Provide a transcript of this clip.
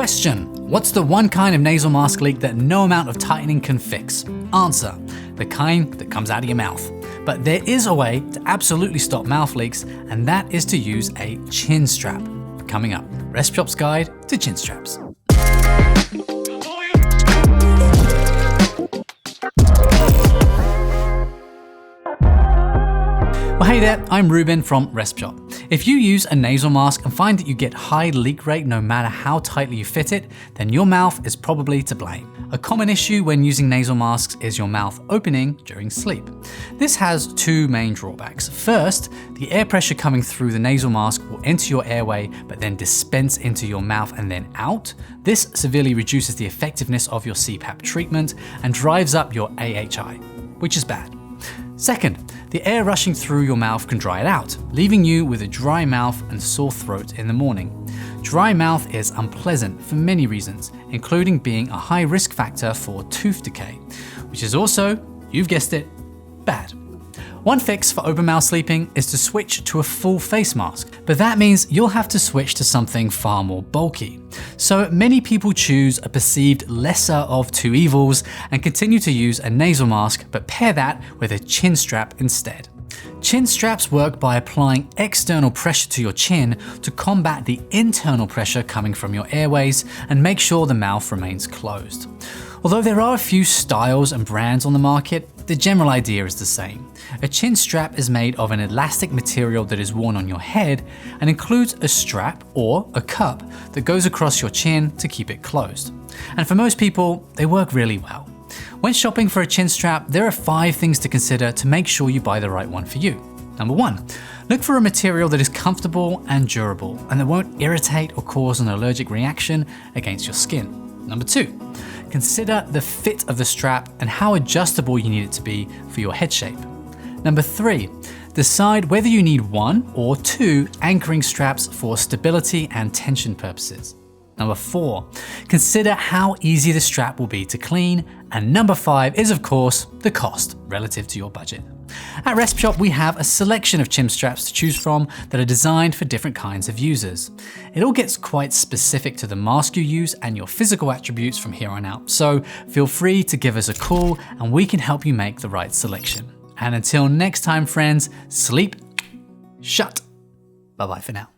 Question: what's the one kind of nasal mask leak that no amount of tightening can fix? Answer: the kind that comes out of your mouth. But there is a way to absolutely stop mouth leaks, and that is to use a chin strap. Coming up, RespShop's guide to chin straps. Well, hey there, I'm Ruben from RespShop. If you use a nasal mask and find that you get high leak rate no matter how tightly you fit it, then your mouth is probably to blame. A common issue when using nasal masks is your mouth opening during sleep. This has two main drawbacks. First, the air pressure coming through the nasal mask will enter your airway but then dispense into your mouth and then out. This severely reduces the effectiveness of your CPAP treatment and drives up your AHI, which is bad. Second, the air rushing through your mouth can dry it out, leaving you with a dry mouth and sore throat in the morning. Dry mouth is unpleasant for many reasons, including being a high risk factor for tooth decay, which is also, you've guessed it, bad. One fix for open mouth sleeping is to switch to a full face mask, but that means you'll have to switch to something far more bulky. So many people choose a perceived lesser of two evils and continue to use a nasal mask, but pair that with a chin strap instead. Chin straps work by applying external pressure to your chin to combat the internal pressure coming from your airways and make sure the mouth remains closed. Although there are a few styles and brands on the market, the general idea is the same. A chin strap is made of an elastic material that is worn on your head and includes a strap or a cup that goes across your chin to keep it closed. And for most people, they work really well. When shopping for a chin strap, there are 5 things to consider to make sure you buy the right one for you. Number 1, look for a material that is comfortable and durable and that won't irritate or cause an allergic reaction against your skin. Number 2, consider the fit of the strap and how adjustable you need it to be for your head shape. Number 3, decide whether you need 1 or 2 anchoring straps for stability and tension purposes. Number 4, consider how easy the strap will be to clean. And number 5 is, of course, the cost relative to your budget. At RespShop, we have a selection of chin straps to choose from that are designed for different kinds of users. It all gets quite specific to the mask you use and your physical attributes from here on out, so feel free to give us a call and we can help you make the right selection. And until next time, friends, sleep shut. Bye-bye for now.